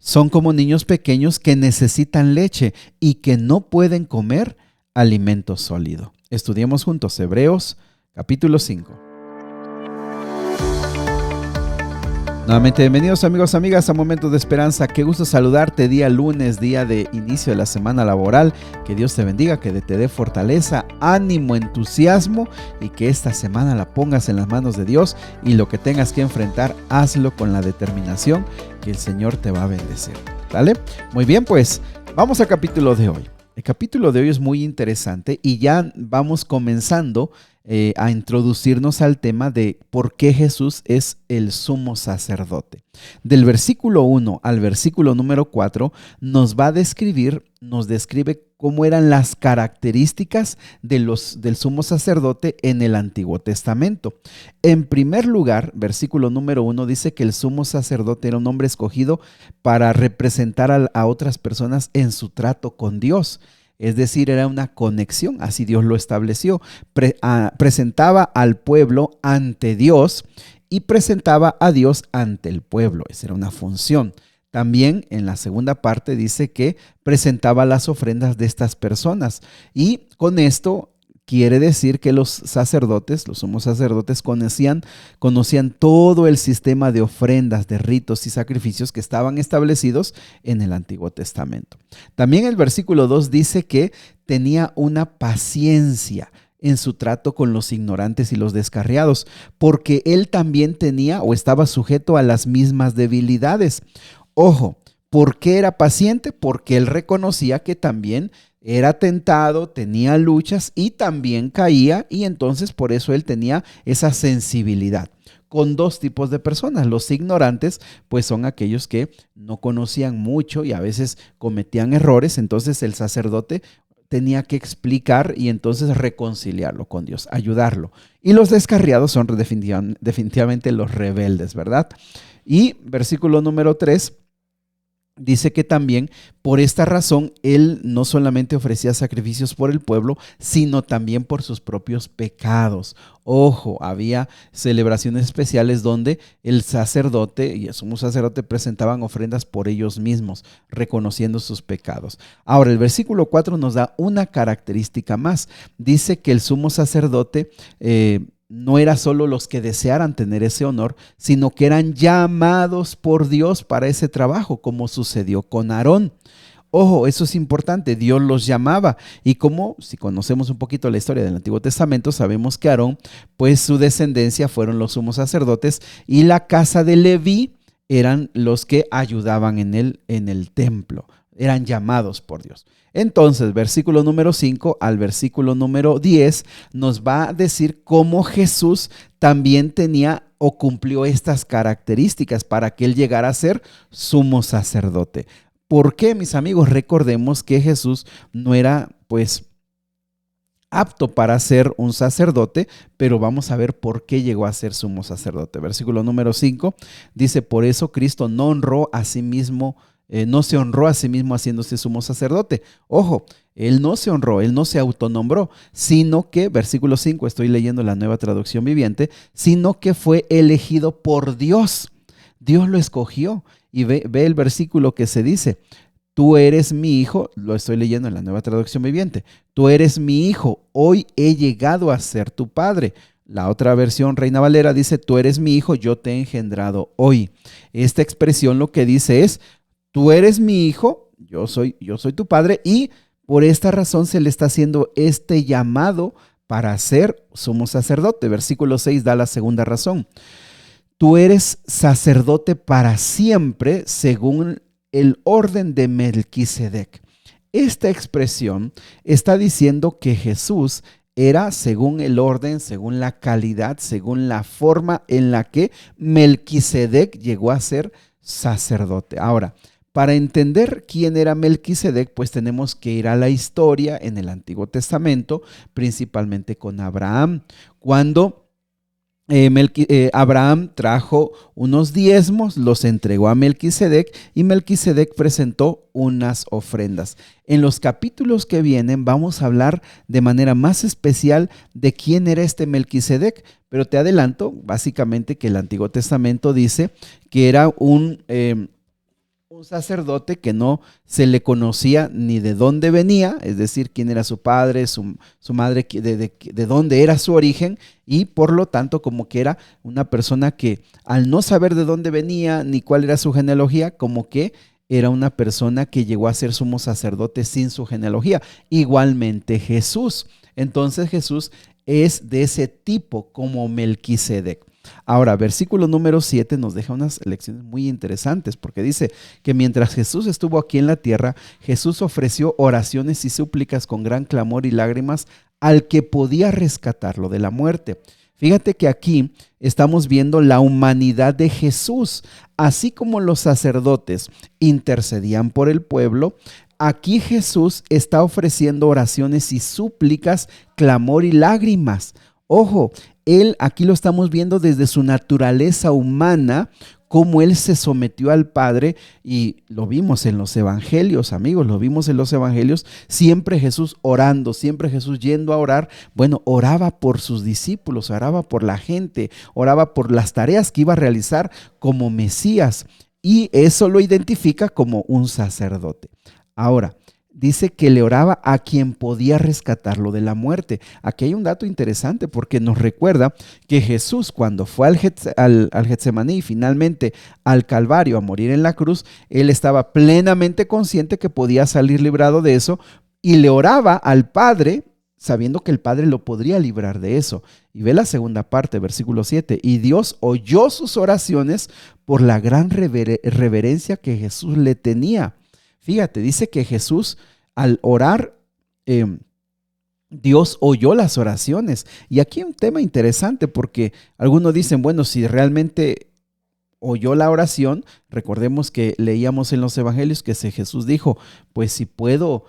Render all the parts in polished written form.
Son como niños pequeños que necesitan leche y que no pueden comer alimento sólido. Estudiemos juntos Hebreos capítulo 5. Nuevamente, bienvenidos amigos, amigas a Momentos de Esperanza. Qué gusto saludarte día lunes, día de inicio de la semana laboral. Que Dios te bendiga, que te dé fortaleza, ánimo, entusiasmo y que esta semana la pongas en las manos de Dios y lo que tengas que enfrentar, hazlo con la determinación que el Señor te va a bendecir. ¿Vale? Muy bien, pues vamos al capítulo de hoy. El capítulo de hoy es muy interesante y ya vamos comenzando a introducirnos al tema de por qué Jesús es el sumo sacerdote. Del versículo 1 al versículo número 4 nos describe cómo eran las características del sumo sacerdote en el Antiguo Testamento. En primer lugar, versículo número 1 dice que el sumo sacerdote era un hombre escogido para representar a otras personas en su trato con Dios. Es decir, era una conexión, así Dios lo estableció. Presentaba al pueblo ante Dios y presentaba a Dios ante el pueblo. Esa era una función. También en la segunda parte dice que presentaba las ofrendas de estas personas y con esto quiere decir que los sacerdotes, los sumos sacerdotes conocían todo el sistema de ofrendas, de ritos y sacrificios que estaban establecidos en el Antiguo Testamento. También el versículo 2 dice que tenía una paciencia en su trato con los ignorantes y los descarriados, porque él también tenía o estaba sujeto a las mismas debilidades. Ojo, ¿por qué era paciente? Porque él reconocía que también era tentado, tenía luchas y también caía, y entonces por eso él tenía esa sensibilidad con dos tipos de personas. Los ignorantes pues son aquellos que no conocían mucho y a veces cometían errores, entonces el sacerdote tenía que explicar y entonces reconciliarlo con Dios, ayudarlo. Y los descarriados son definitivamente los rebeldes, ¿verdad? Y versículo número 3 dice que también por esta razón él no solamente ofrecía sacrificios por el pueblo, sino también por sus propios pecados. Ojo, había celebraciones especiales donde el sacerdote y el sumo sacerdote presentaban ofrendas por ellos mismos, reconociendo sus pecados. Ahora, el versículo 4 nos da una característica más. Dice que el sumo sacerdote no era solo los que desearan tener ese honor, sino que eran llamados por Dios para ese trabajo, como sucedió con Aarón. Ojo, eso es importante, Dios los llamaba. Y como si conocemos un poquito la historia del Antiguo Testamento, sabemos que Aarón, pues su descendencia fueron los sumos sacerdotes y la casa de Leví eran los que ayudaban en el templo. Eran llamados por Dios. Entonces, versículo número 5 al versículo número 10 nos va a decir cómo Jesús también tenía o cumplió estas características para que él llegara a ser sumo sacerdote. ¿Por qué, mis amigos? Recordemos que Jesús no era, pues, apto para ser un sacerdote, pero vamos a ver por qué llegó a ser sumo sacerdote. Versículo número 5 dice, por eso Cristo no honró a sí mismo, no se honró a sí mismo haciéndose sumo sacerdote. Ojo, él no se honró, él no se autonombró, sino que, versículo 5, estoy leyendo la Nueva Traducción Viviente, sino que fue elegido por Dios. Dios lo escogió. Y ve el versículo que se dice, tú eres mi hijo, lo estoy leyendo en la Nueva Traducción Viviente, tú eres mi hijo, hoy he llegado a ser tu padre. La otra versión, Reina Valera, dice, tú eres mi hijo, yo te he engendrado hoy. Esta expresión lo que dice es, tú eres mi hijo, yo soy tu padre, y por esta razón se le está haciendo este llamado para ser sumo sacerdote. Versículo 6 da la segunda razón. Tú eres sacerdote para siempre según el orden de Melquisedec. Esta expresión está diciendo que Jesús era según el orden, según la calidad, según la forma en la que Melquisedec llegó a ser sacerdote. Ahora, para entender quién era Melquisedec, pues tenemos que ir a la historia en el Antiguo Testamento, principalmente con Abraham. Cuando Abraham trajo unos diezmos, los entregó a Melquisedec y Melquisedec presentó unas ofrendas. En los capítulos que vienen vamos a hablar de manera más especial de quién era este Melquisedec, pero te adelanto básicamente que el Antiguo Testamento dice que era un un sacerdote que no se le conocía ni de dónde venía, es decir, quién era su padre, su madre, de dónde era su origen, y por lo tanto como que era una persona que al no saber de dónde venía ni cuál era su genealogía, como que era una persona que llegó a ser sumo sacerdote sin su genealogía. Igualmente Jesús. Entonces Jesús es de ese tipo como Melquisedec. Ahora, versículo número 7 nos deja unas lecciones muy interesantes porque dice que mientras Jesús estuvo aquí en la tierra, Jesús ofreció oraciones y súplicas con gran clamor y lágrimas al que podía rescatarlo de la muerte. Fíjate que aquí estamos viendo la humanidad de Jesús, así como los sacerdotes intercedían por el pueblo. Aquí Jesús está ofreciendo oraciones y súplicas, clamor y lágrimas. Ojo, Él aquí lo estamos viendo desde su naturaleza humana, cómo Él se sometió al Padre, y lo vimos en los evangelios, amigos, lo vimos en los evangelios, siempre Jesús orando, siempre Jesús yendo a orar. Bueno, oraba por sus discípulos, oraba por la gente, oraba por las tareas que iba a realizar como Mesías, y eso lo identifica como un sacerdote. Ahora, dice que le oraba a quien podía rescatarlo de la muerte. Aquí hay un dato interesante porque nos recuerda que Jesús, cuando fue al Getsemaní y finalmente al Calvario a morir en la cruz, él estaba plenamente consciente que podía salir librado de eso y le oraba al Padre sabiendo que el Padre lo podría librar de eso. Y ve la segunda parte, versículo 7. Y Dios oyó sus oraciones por la gran reverencia que Jesús le tenía. Fíjate, dice que Jesús al orar, Dios oyó las oraciones. Y aquí hay un tema interesante porque algunos dicen, bueno, si realmente oyó la oración, recordemos que leíamos en los evangelios que Jesús dijo, pues si puedo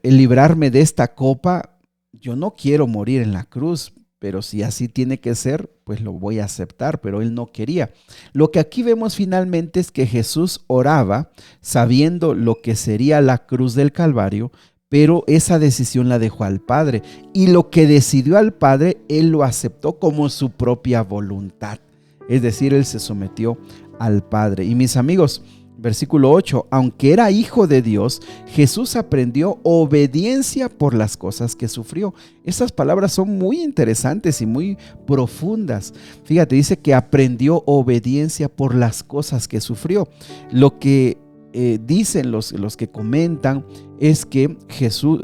librarme de esta copa, yo no quiero morir en la cruz, pero si así tiene que ser, pues lo voy a aceptar, pero él no quería. Lo que aquí vemos finalmente es que Jesús oraba sabiendo lo que sería la cruz del Calvario, pero esa decisión la dejó al Padre, y lo que decidió al Padre, él lo aceptó como su propia voluntad. Es decir, él se sometió al Padre. Y mis amigos, versículo 8, aunque era hijo de Dios, Jesús aprendió obediencia por las cosas que sufrió. Estas palabras son muy interesantes y muy profundas. Fíjate, dice que aprendió obediencia por las cosas que sufrió. Lo que dicen los que comentan es que Jesús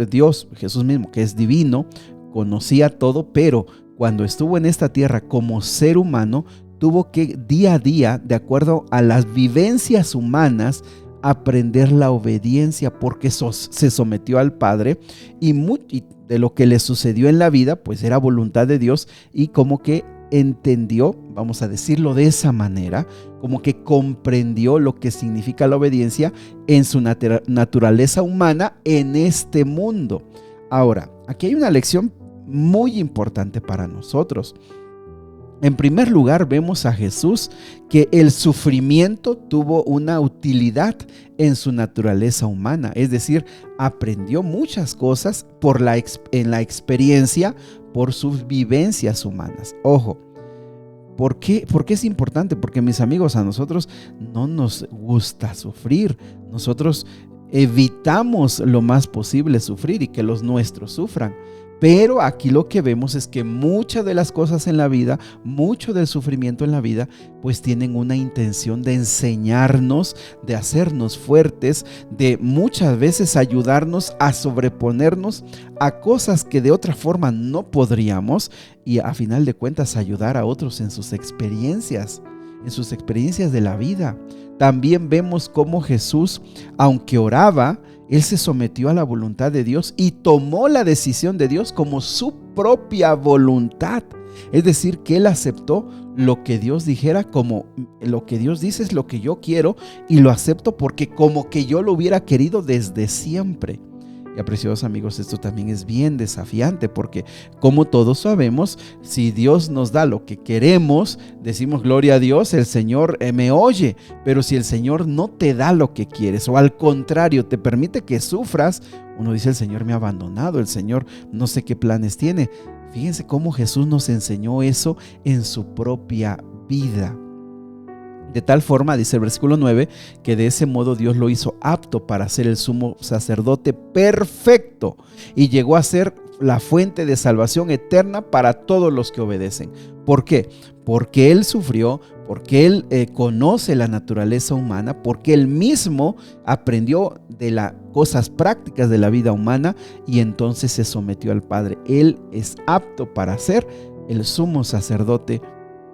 mismo, que es divino, conocía todo, pero cuando estuvo en esta tierra como ser humano, tuvo que día a día, de acuerdo a las vivencias humanas, aprender la obediencia porque se sometió al Padre y de lo que le sucedió en la vida, pues era voluntad de Dios, y como que entendió, vamos a decirlo de esa manera, como que comprendió lo que significa la obediencia en su naturaleza humana en este mundo. Ahora, aquí hay una lección muy importante para nosotros. En primer lugar, vemos a Jesús que el sufrimiento tuvo una utilidad en su naturaleza humana, es decir, aprendió muchas cosas en la experiencia, por sus vivencias humanas. Ojo, ¿por qué es importante? Porque, mis amigos, a nosotros no nos gusta sufrir. Nosotros evitamos lo más posible sufrir y que los nuestros sufran. Pero aquí lo que vemos es que muchas de las cosas en la vida, mucho del sufrimiento en la vida, pues tienen una intención de enseñarnos, de hacernos fuertes, de muchas veces ayudarnos a sobreponernos a cosas que de otra forma no podríamos, y a final de cuentas ayudar a otros en sus experiencias de la vida. También vemos cómo Jesús, aunque oraba, él se sometió a la voluntad de Dios y tomó la decisión de Dios como su propia voluntad. Es decir, que él aceptó lo que Dios dijera, como lo que Dios dice es lo que yo quiero, y lo acepto porque como que yo lo hubiera querido desde siempre. Y apreciados amigos, esto también es bien desafiante porque, como todos sabemos, si Dios nos da lo que queremos, decimos gloria a Dios, el Señor me oye. Pero si el Señor no te da lo que quieres, o al contrario te permite que sufras, uno dice: el Señor me ha abandonado, el Señor no sé qué planes tiene. Fíjense cómo Jesús nos enseñó eso en su propia vida. De tal forma, dice el versículo 9, que de ese modo Dios lo hizo apto para ser el sumo sacerdote perfecto y llegó a ser la fuente de salvación eterna para todos los que obedecen. ¿Por qué? Porque Él sufrió, porque Él conoce la naturaleza humana, porque Él mismo aprendió de las cosas prácticas de la vida humana y entonces se sometió al Padre. Él es apto para ser el sumo sacerdote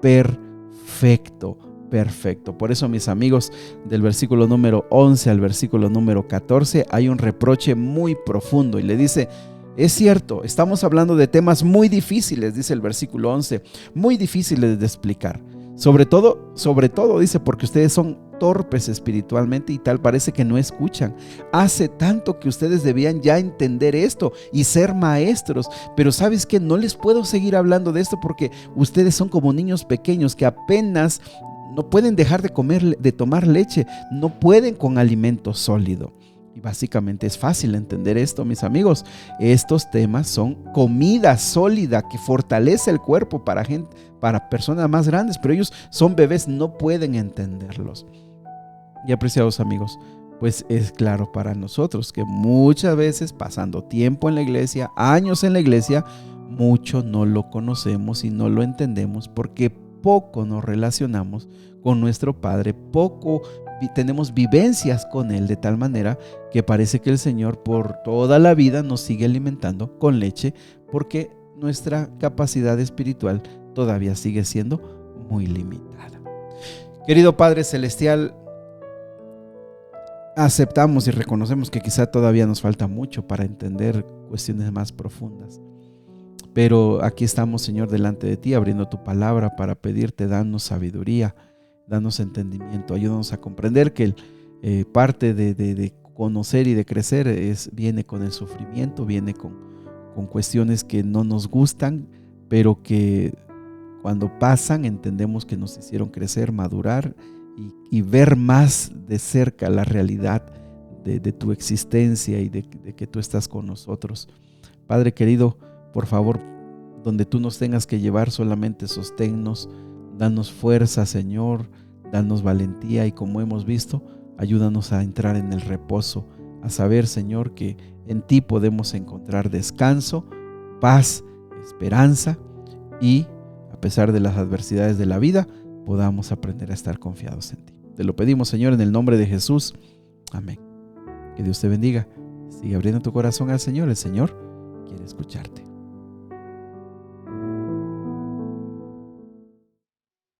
perfecto. Perfecto. Por eso, mis amigos, del versículo número 11 al versículo número 14 hay un reproche muy profundo y le dice: es cierto, estamos hablando de temas muy difíciles, dice el versículo 11, muy difíciles de explicar. Sobre todo, dice, porque ustedes son torpes espiritualmente y tal parece que no escuchan. Hace tanto que ustedes debían ya entender esto y ser maestros, pero ¿sabes qué? No les puedo seguir hablando de esto porque ustedes son como niños pequeños que apenas no pueden dejar de tomar leche, no pueden con alimento sólido. Y básicamente es fácil entender esto, mis amigos. Estos temas son comida sólida que fortalece el cuerpo para personas más grandes, pero ellos son bebés, no pueden entenderlos. Y apreciados amigos, pues es claro para nosotros que muchas veces pasando tiempo en la iglesia, años en la iglesia, mucho no lo conocemos y no lo entendemos porque poco nos relacionamos con nuestro Padre, poco tenemos vivencias con Él, de tal manera que parece que el Señor por toda la vida nos sigue alimentando con leche porque nuestra capacidad espiritual todavía sigue siendo muy limitada. Querido Padre Celestial, aceptamos y reconocemos que quizá todavía nos falta mucho para entender cuestiones más profundas. Pero aquí estamos, Señor, delante de ti, abriendo tu palabra para pedirte, danos sabiduría, danos entendimiento, ayúdanos a comprender que parte de conocer y de crecer viene con el sufrimiento, viene con cuestiones que no nos gustan, pero que cuando pasan entendemos que nos hicieron crecer, madurar y ver más de cerca la realidad de tu existencia y de que tú estás con nosotros. Padre querido, por favor, donde tú nos tengas que llevar, solamente sosténnos, danos fuerza, Señor, danos valentía y, como hemos visto, ayúdanos a entrar en el reposo, a saber, Señor, que en ti podemos encontrar descanso, paz, esperanza y, a pesar de las adversidades de la vida, podamos aprender a estar confiados en ti. Te lo pedimos, Señor, en el nombre de Jesús. Amén. Que Dios te bendiga. Sigue abriendo tu corazón al Señor. El Señor quiere escucharte.